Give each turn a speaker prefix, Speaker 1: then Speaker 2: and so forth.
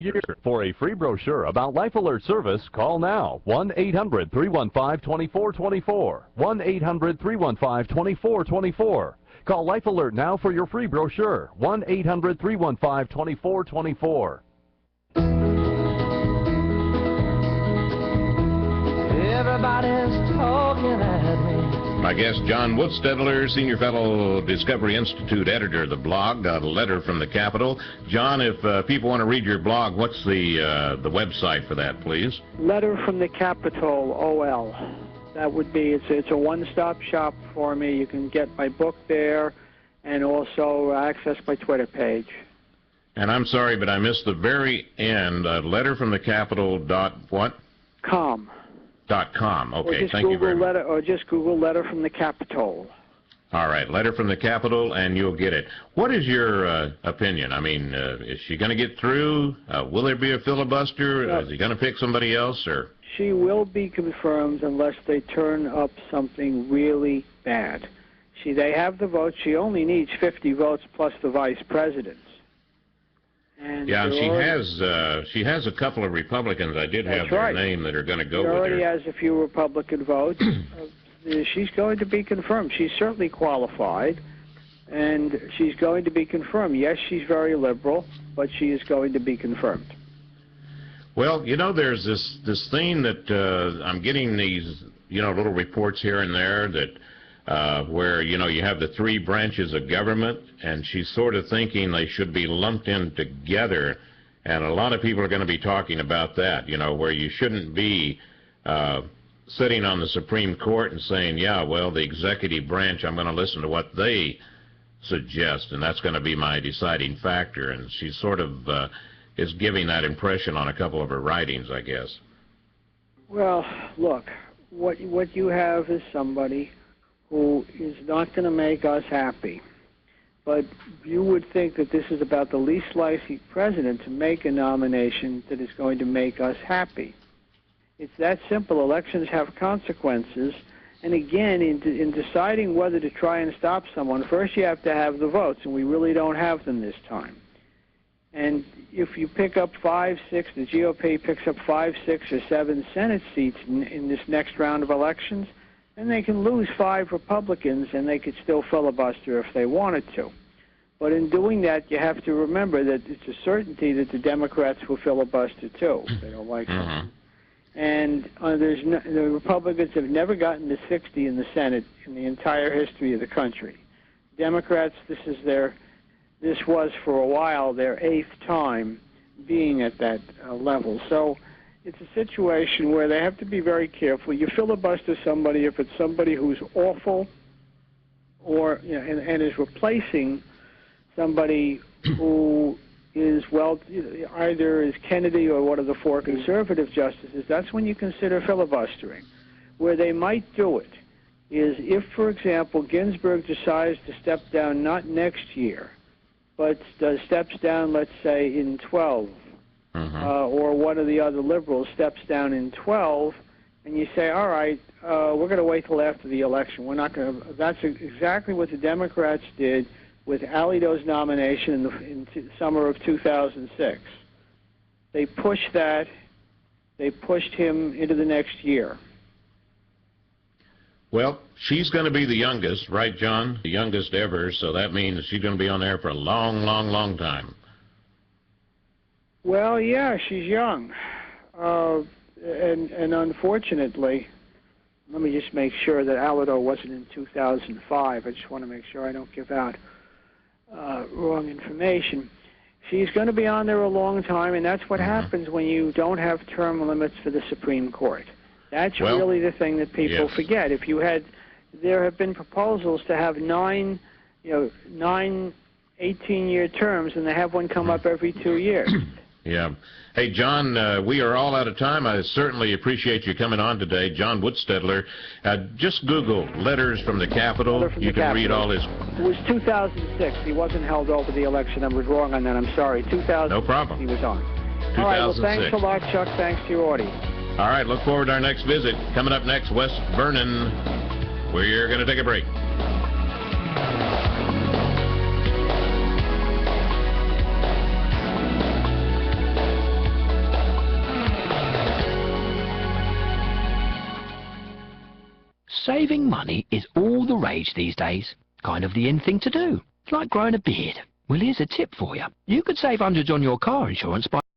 Speaker 1: year. For a free brochure about Life Alert service, call now 1-800-315-2424. 1-800-315-2424. Call Life Alert now for your free brochure. 1-800-315-2424.
Speaker 2: Everybody's talking at me.
Speaker 3: My guest, John Woodstedler, Senior Fellow, Discovery Institute editor of the blog, got a letter from the Capitol. John, if people want to read your blog, what's the website for that, please?
Speaker 4: Letter from the Capitol, OL. That would be, it's a one-stop shop for me. You can get my book there and also access my Twitter page.
Speaker 3: And I'm sorry, but I missed the very end. Letter from the Capitol dot what?
Speaker 4: .com.
Speaker 3: .com. Okay, thank you very much.
Speaker 4: Or just Google Letter from the Capitol.
Speaker 3: All right, Letter from the Capitol, and you'll get it. What is your opinion? I mean, is she going to get through? Will there be a filibuster? Is he going to pick somebody else? Or
Speaker 4: she will be confirmed unless they turn up something really bad. They have the votes. She only needs 50 votes plus the vice president. And
Speaker 3: yeah, and she has a couple of Republicans. I did have their name that are going to go with her.
Speaker 4: She already has a few Republican votes. She's going to be confirmed. She's certainly qualified, and she's going to be confirmed. Yes, she's very liberal, but she is going to be confirmed.
Speaker 3: Well, you know, there's this thing that I'm getting these, little reports here and there that where, you have the three branches of government, and she's sort of thinking they should be lumped in together. And a lot of people are going to be talking about that, where you shouldn't be sitting on the Supreme Court and saying, yeah, well, the executive branch, I'm going to listen to what they suggest, and that's going to be my deciding factor. And she sort of is giving that impression on a couple of her writings, I guess.
Speaker 4: Well, look, what you have is somebody who is not going to make us happy. But you would think that this is about the least likely president to make a nomination that is going to make us happy. It's that simple. Elections have consequences. And again, in deciding whether to try and stop someone, first you have to have the votes, and we really don't have them this time. And if you pick up 5, 6, the GOP picks up 5, 6, or 7 Senate seats in this next round of elections, and they can lose 5 Republicans, and they could still filibuster if they wanted to. But in doing that, you have to remember that it's a certainty that the Democrats will filibuster too. They don't like them. And the Republicans have never gotten to 60 in the Senate in the entire history of the country. Democrats, this was for a while their 8th time being at that level. So it's a situation where they have to be very careful. You filibuster somebody if it's somebody who's awful, or and is replacing somebody who is either is Kennedy or one of the 4 conservative justices. That's when you consider filibustering. Where they might do it is if, for example, Ginsburg decides to step down not next year, but steps down, let's say, in 12. Or one of the other liberals steps down in 12, and you say, all right, we're going to wait till after the election. We're not going to. That's exactly what the Democrats did with Alito's nomination in the summer of 2006. They pushed that. They pushed him into the next year.
Speaker 3: Well, she's going to be the youngest, right, John? The youngest ever, so that means she's going to be on there for a long, long, long time.
Speaker 4: Well, yeah, she's young. And unfortunately, let me just make sure that Alito wasn't in 2005. I just want to make sure I don't give out wrong information. She's going to be on there a long time, and that's what happens when you don't have term limits for the Supreme Court. That's really the thing that people forget. If you had, there have been proposals to have 9 18-year terms, and they have one come up every 2 years.
Speaker 3: Yeah. Hey, John, we are all out of time. I certainly appreciate you coming on today. John Woodstedler. Just Google Letters from the Capitol. You can read all his...
Speaker 4: It was 2006. He wasn't held over the election. I was wrong on that. I'm sorry. 2000.
Speaker 3: No problem.
Speaker 4: He was on. All right. Well, thanks a lot, Chuck. Thanks to your audience.
Speaker 3: All right. Look forward to our next visit. Coming up next, West Vernon. We're going to take a break.
Speaker 5: Saving money is all the rage these days. Kind of the in thing to do. It's like growing a beard. Well, here's a tip for you. You could save hundreds on your car insurance by